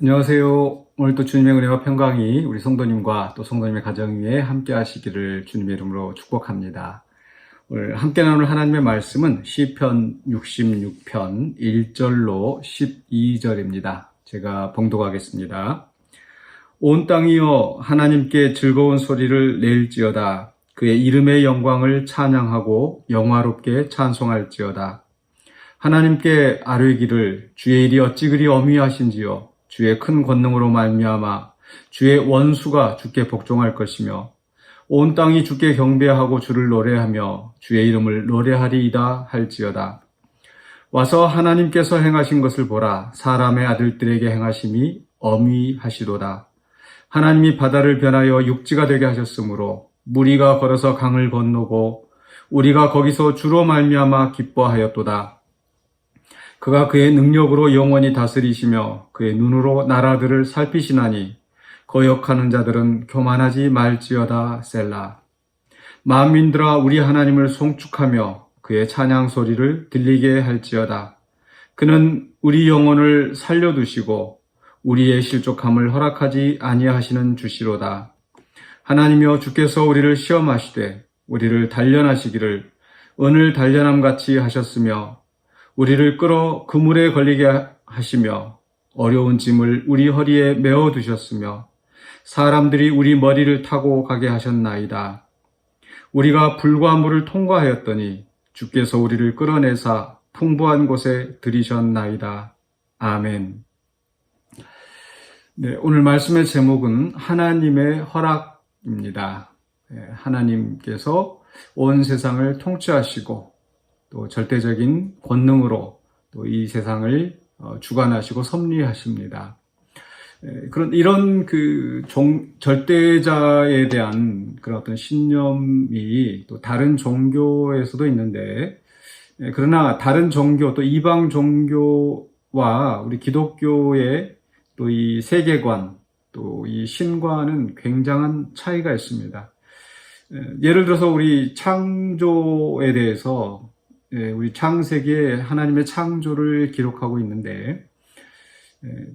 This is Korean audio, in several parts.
안녕하세요. 오늘도 주님의 은혜와 평강이 우리 성도님과 또 성도님의 가정 위에 함께 하시기를 주님의 이름으로 축복합니다. 오늘 함께 나눌 하나님의 말씀은 시편 66편 1절로 12절입니다. 제가 봉독하겠습니다. 온 땅이여 하나님께 즐거운 소리를 낼지어다. 그의 이름의 영광을 찬양하고 영화롭게 찬송할지어다. 하나님께 아뢰기를 주의 일이 어찌 그리 어미하신지요. 주의 큰 권능으로 말미암아 주의 원수가 주께 복종할 것이며 온 땅이 주께 경배하고 주를 노래하며 주의 이름을 노래하리이다 할지어다. 와서 하나님께서 행하신 것을 보라. 사람의 아들들에게 행하심이 어미하시도다. 하나님이 바다를 변하여 육지가 되게 하셨으므로 무리가 걸어서 강을 건너고 우리가 거기서 주로 말미암아 기뻐하였도다. 그가 그의 능력으로 영원히 다스리시며 그의 눈으로 나라들을 살피시나니 거역하는 자들은 교만하지 말지어다 셀라. 만민들아 우리 하나님을 송축하며 그의 찬양 소리를 들리게 할지어다. 그는 우리 영혼을 살려두시고 우리의 실족함을 허락하지 아니하시는 주시로다. 하나님이여 주께서 우리를 시험하시되 우리를 단련하시기를 은을 단련함같이 하셨으며 우리를 끌어 그물에 걸리게 하시며 어려운 짐을 우리 허리에 메어 두셨으며 사람들이 우리 머리를 타고 가게 하셨나이다. 우리가 불과 물을 통과하였더니 주께서 우리를 끌어내사 풍부한 곳에 들이셨나이다. 아멘. 네, 오늘 말씀의 제목은 하나님의 허락입니다. 하나님께서 온 세상을 통치하시고 또 절대적인 권능으로 또 이 세상을 주관하시고 섭리하십니다. 이런 절대자에 대한 그런 어떤 신념이 또 다른 종교에서도 있는데, 그러나 다른 종교 또 이방 종교와 우리 기독교의 또 이 세계관 또 이 신과는 굉장한 차이가 있습니다. 예를 들어서 우리 창조에 대해서 우리 창세기에 하나님의 창조를 기록하고 있는데,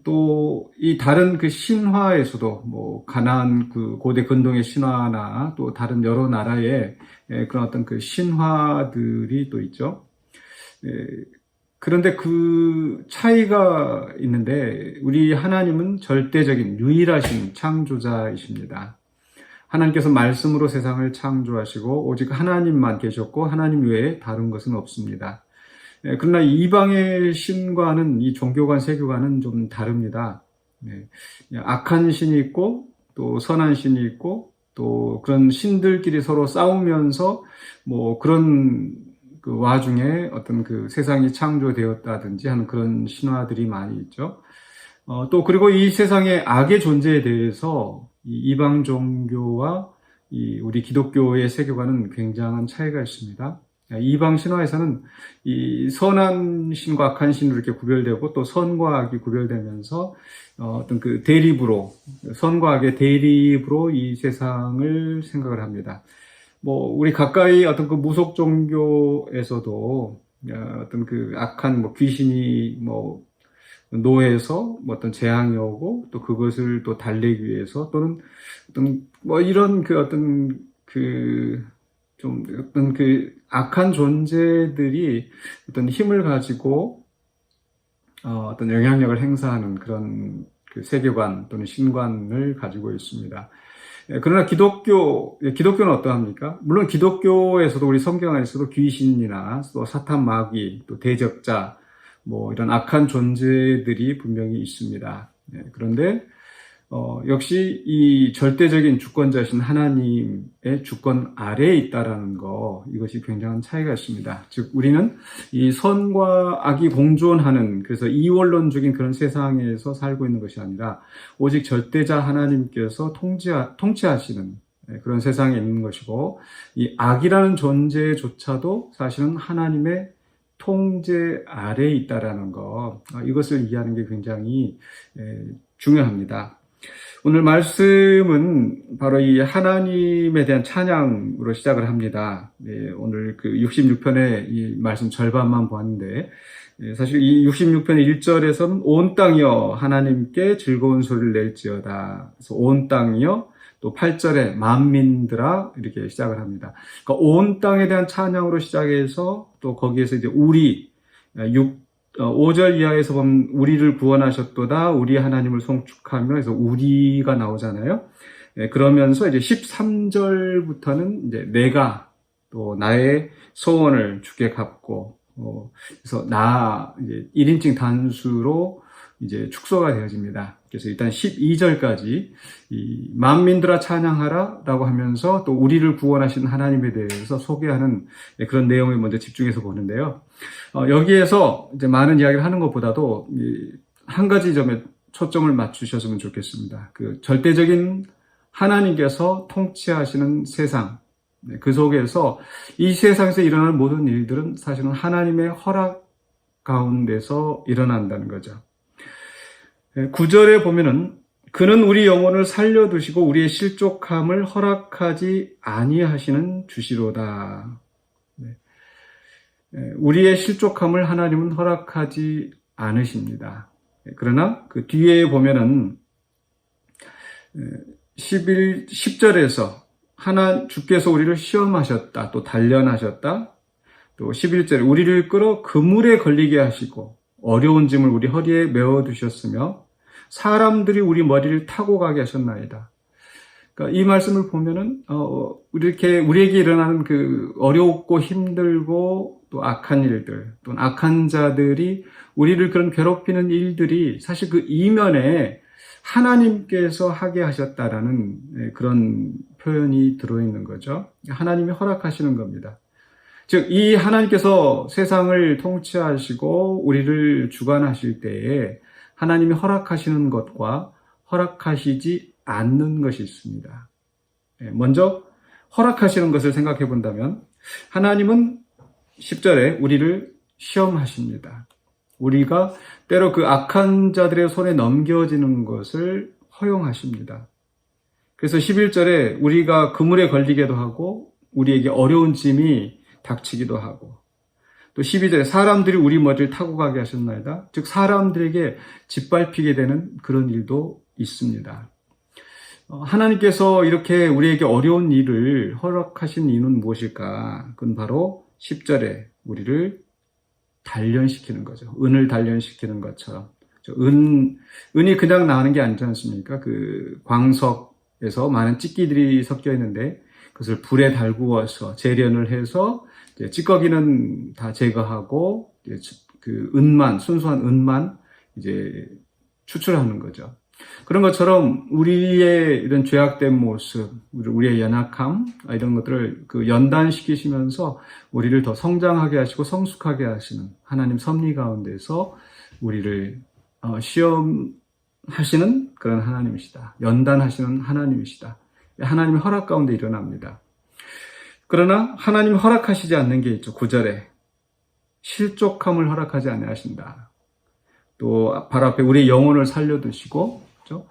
또 이 다른 그 신화에서도 뭐 가나안 그 고대 근동의 신화나 또 다른 여러 나라의 그런 어떤 그 신화들이 또 있죠. 그런데 그 차이가 있는데 우리 하나님은 절대적인 유일하신 창조자이십니다. 하나님께서 말씀으로 세상을 창조하시고 오직 하나님만 계셨고 하나님 외에 다른 것은 없습니다. 그러나 이방의 신과는 이 종교관, 세계관은 좀 다릅니다. 악한 신이 있고 또 선한 신이 있고 또 그런 신들끼리 서로 싸우면서 뭐 그런 그 와중에 어떤 그 세상이 창조되었다든지 하는 그런 신화들이 많이 있죠. 또 그리고 이 세상의 악의 존재에 대해서 이 이방 종교와 우리 기독교의 세계관은 굉장한 차이가 있습니다. 이방 신화에서는 이 선한 신과 악한 신으로 이렇게 구별되고 또 선과 악이 구별되면서 어떤 그 대립으로, 선과 악의 대립으로 이 세상을 생각을 합니다. 뭐 우리 가까이 어떤 그 무속 종교에서도 어떤 그 악한 뭐 귀신이 뭐 노예에서 뭐 어떤 재앙이 오고 또 그것을 또 달래기 위해서 또는 어떤 뭐 이런 그 어떤 그 좀 어떤 그 악한 존재들이 어떤 힘을 가지고 어떤 영향력을 행사하는 그런 그 세계관 또는 신관을 가지고 있습니다. 그러나 기독교는 어떠합니까? 물론 기독교에서도 우리 성경 안에서도 귀신이나 또 사탄 마귀 또 대적자 뭐 이런 악한 존재들이 분명히 있습니다. 그런데 역시 이 절대적인 주권자신 하나님의 주권 아래에 있다라는 거, 이것이 굉장한 차이가 있습니다. 즉 우리는 이 선과 악이 공존하는, 그래서 이원론적인 그런 세상에서 살고 있는 것이 아니라 오직 절대자 하나님께서 통치하시는 그런 세상에 있는 것이고, 이 악이라는 존재조차도 사실은 하나님의 통제 아래에 있다라는 것, 이것을 이해하는 게 굉장히 중요합니다. 오늘 말씀은 바로 이 하나님에 대한 찬양으로 시작을 합니다. 오늘 그 66편의 이 말씀 절반만 보았는데, 사실 이 66편 1절에서는 온 땅이여 하나님께 즐거운 소리를 낼지어다. 그래서 온 땅이여, 또 8절에 만민들아 이렇게 시작을 합니다. 그러니까 온 땅에 대한 찬양으로 시작해서 또 거기에서 이제 우리 5절 이하에서 보면 우리를 구원하셨도다, 우리 하나님을 송축하며 해서 우리가 나오잖아요. 그러면서 이제 13절부터는 이제 내가 또 나의 소원을 주께 갚고, 그래서 이제 1인칭 단수로 이제 축소가 되어집니다. 그래서 일단 12절까지 이 만민들아 찬양하라 라고 하면서 또 우리를 구원하신 하나님에 대해서 소개하는 그런 내용에 먼저 집중해서 보는데요. 여기에서 이제 많은 이야기를 하는 것보다도 한 가지 점에 초점을 맞추셨으면 좋겠습니다. 그 절대적인 하나님께서 통치하시는 세상, 그 속에서 이 세상에서 일어나는 모든 일들은 사실은 하나님의 허락 가운데서 일어난다는 거죠. 9절에 보면은 그는 우리 영혼을 살려두시고 우리의 실족함을 허락하지 아니하시는 주시로다. 우리의 실족함을 하나님은 허락하지 않으십니다. 그러나 그 뒤에 보면은 10절에서 주께서 우리를 시험하셨다, 또 단련하셨다, 또 11절에 우리를 끌어 그물에 걸리게 하시고 어려운 짐을 우리 허리에 메워두셨으며 사람들이 우리 머리를 타고 가게 하셨나이다. 그러니까 이 말씀을 보면은 이렇게 우리에게 일어나는 그 어렵고 힘들고 또 악한 일들, 또는 악한 자들이 우리를 그런 괴롭히는 일들이 사실 그 이면에 하나님께서 하게 하셨다라는 그런 표현이 들어있는 거죠. 하나님이 허락하시는 겁니다. 즉, 이 하나님께서 세상을 통치하시고 우리를 주관하실 때에 하나님이 허락하시는 것과 허락하시지 않는 것이 있습니다. 먼저 허락하시는 것을 생각해 본다면 하나님은 10절에 우리를 시험하십니다. 우리가 때로 그 악한 자들의 손에 넘겨지는 것을 허용하십니다. 그래서 11절에 우리가 그물에 걸리기도 하고 우리에게 어려운 짐이 닥치기도 하고, 또 12절에 사람들이 우리 머리를 타고 가게 하셨나이다. 즉 사람들에게 짓밟히게 되는 그런 일도 있습니다. 하나님께서 이렇게 우리에게 어려운 일을 허락하신 이유는 무엇일까? 그건 바로 10절에 우리를 단련시키는 거죠. 은을 단련시키는 것처럼. 은이 그냥 나오는 게 아니지 않습니까? 그 광석에서 많은 찌끼들이 섞여 있는데 그것을 불에 달구어서 재련을 해서 찌꺼기는 다 제거하고 그 은만, 순수한 은만 이제 추출하는 거죠. 그런 것처럼 우리의 이런 죄악된 모습, 우리의 연약함, 이런 것들을 그 연단시키시면서 우리를 더 성장하게 하시고 성숙하게 하시는 하나님 섭리 가운데서 우리를 시험하시는 그런 하나님이시다. 연단하시는 하나님이시다. 하나님의 허락 가운데 일어납니다. 그러나 하나님이 허락하시지 않는 게 있죠. 9절에 실족함을 허락하지 아니하신다. 또 바로 앞에 우리의 영혼을 살려두시고, 그렇죠?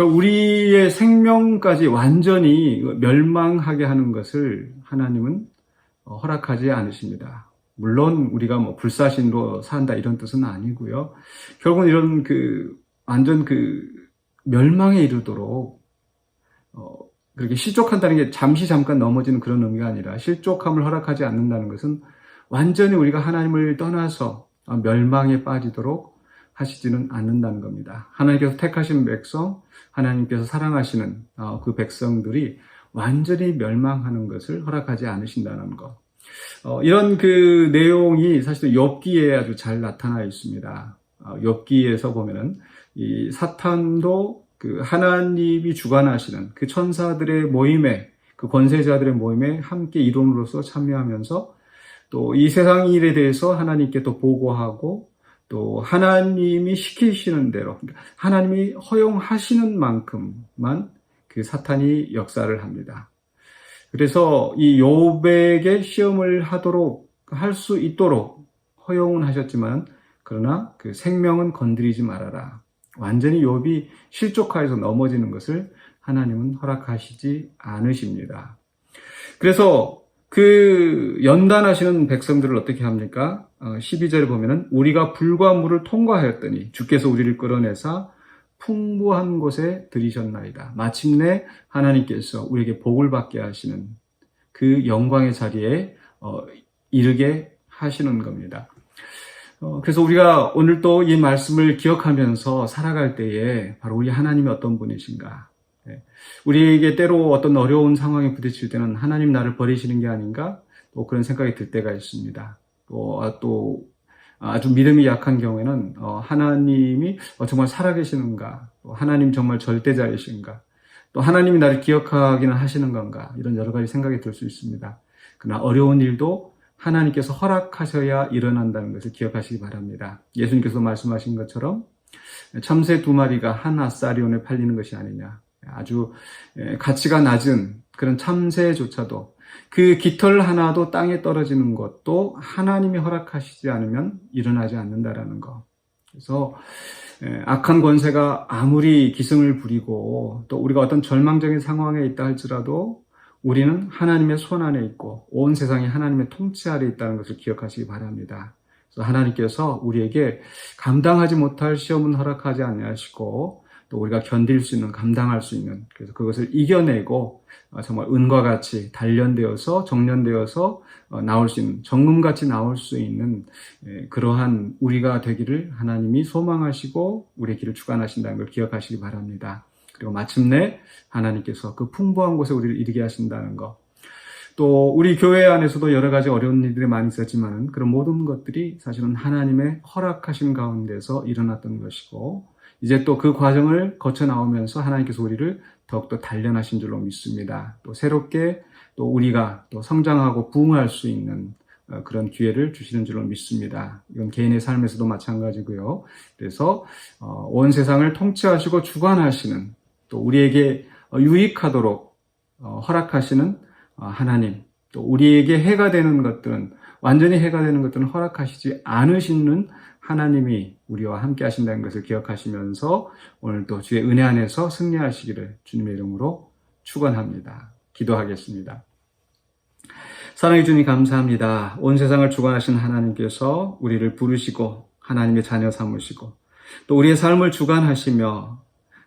우리의 생명까지 완전히 멸망하게 하는 것을 하나님은 허락하지 않으십니다. 물론 우리가 뭐 불사신으로 산다 이런 뜻은 아니고요. 결국은 이런 완전 멸망에 이르도록 그렇게 실족한다는 게 잠깐 넘어지는 그런 의미가 아니라, 실족함을 허락하지 않는다는 것은 완전히 우리가 하나님을 떠나서 멸망에 빠지도록 하시지는 않는다는 겁니다. 하나님께서 택하신 백성, 하나님께서 사랑하시는 그 백성들이 완전히 멸망하는 것을 허락하지 않으신다는 것. 이런 그 내용이 사실 욥기에 아주 잘 나타나 있습니다. 욥기에서 보면은 이 사탄도 그 하나님이 주관하시는 그 천사들의 모임에, 그 권세자들의 모임에 함께 이론으로서 참여하면서 또 이 세상 일에 대해서 하나님께 또 보고하고, 또 하나님이 시키시는 대로, 하나님이 허용하시는 만큼만 그 사탄이 역사를 합니다. 그래서 이 욥에게 시험을 할 수 있도록 허용은 하셨지만, 그러나 그 생명은 건드리지 말아라. 완전히 욥이 실족하여서 넘어지는 것을 하나님은 허락하시지 않으십니다. 그래서 그 연단하시는 백성들을 어떻게 합니까? 12절에 보면은 우리가 불과 물을 통과하였더니 주께서 우리를 끌어내사 풍부한 곳에 들이셨나이다. 마침내 하나님께서 우리에게 복을 받게 하시는 그 영광의 자리에 이르게 하시는 겁니다. 그래서 우리가 오늘 또 이 말씀을 기억하면서 살아갈 때에 바로 우리 하나님이 어떤 분이신가, 우리에게 때로 어떤 어려운 상황에 부딪힐 때는 하나님 나를 버리시는 게 아닌가, 또 그런 생각이 들 때가 있습니다. 또 아주 믿음이 약한 경우에는 하나님이 정말 살아계시는가, 또 하나님 정말 절대자이신가, 또 하나님이 나를 기억하기는 하시는 건가, 이런 여러 가지 생각이 들 수 있습니다. 그러나 어려운 일도 하나님께서 허락하셔야 일어난다는 것을 기억하시기 바랍니다. 예수님께서 말씀하신 것처럼 참새 2마리가 한 아사리온에 팔리는 것이 아니냐. 아주 가치가 낮은 그런 참새조차도 그 깃털 하나도 땅에 떨어지는 것도 하나님이 허락하시지 않으면 일어나지 않는다라는 것. 그래서 악한 권세가 아무리 기승을 부리고 또 우리가 어떤 절망적인 상황에 있다 할지라도 우리는 하나님의 손 안에 있고 온 세상이 하나님의 통치 아래 있다는 것을 기억하시기 바랍니다. 그래서 하나님께서 우리에게 감당하지 못할 시험은 허락하지 아니하시고 또 우리가 견딜 수 있는, 감당할 수 있는, 그래서 그것을 이겨내고 정말 은과 같이 단련되어서 정련되어서 나올 수 있는, 정금같이 나올 수 있는 그러한 우리가 되기를 하나님이 소망하시고 우리의 길을 주관하신다는 걸 기억하시기 바랍니다. 그리고 마침내 하나님께서 그 풍부한 곳에 우리를 이르게 하신다는 것. 또 우리 교회 안에서도 여러 가지 어려운 일들이 많이 있었지만 그런 모든 것들이 사실은 하나님의 허락하신 가운데서 일어났던 것이고 이제 또 그 과정을 거쳐 나오면서 하나님께서 우리를 더욱더 단련하신 줄로 믿습니다. 또 새롭게 또 우리가 또 성장하고 부흥할 수 있는 그런 기회를 주시는 줄로 믿습니다. 이건 개인의 삶에서도 마찬가지고요. 그래서 온 세상을 통치하시고 주관하시는 또 우리에게 유익하도록 허락하시는 하나님, 또 우리에게 해가 되는 것들은, 완전히 해가 되는 것들은 허락하시지 않으시는 하나님이 우리와 함께 하신다는 것을 기억하시면서 오늘 또 주의 은혜 안에서 승리하시기를 주님의 이름으로 축원합니다. 기도하겠습니다. 사랑해 주님 감사합니다. 온 세상을 주관하신 하나님께서 우리를 부르시고 하나님의 자녀 삼으시고 또 우리의 삶을 주관하시며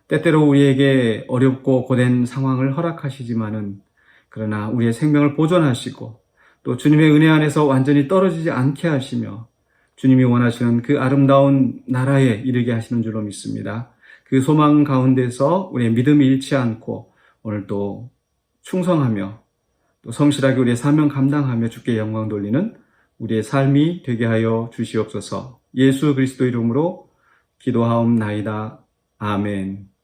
때때로 우리에게 어렵고 고된 상황을 허락하시지만은 그러나 우리의 생명을 보존하시고 또 주님의 은혜 안에서 완전히 떨어지지 않게 하시며 주님이 원하시는 그 아름다운 나라에 이르게 하시는 줄로 믿습니다. 그 소망 가운데서 우리의 믿음이 잃지 않고 오늘 또 충성하며 또 성실하게 우리의 사명 감당하며 주께 영광 돌리는 우리의 삶이 되게 하여 주시옵소서. 예수 그리스도 이름으로 기도하옵나이다. 아멘.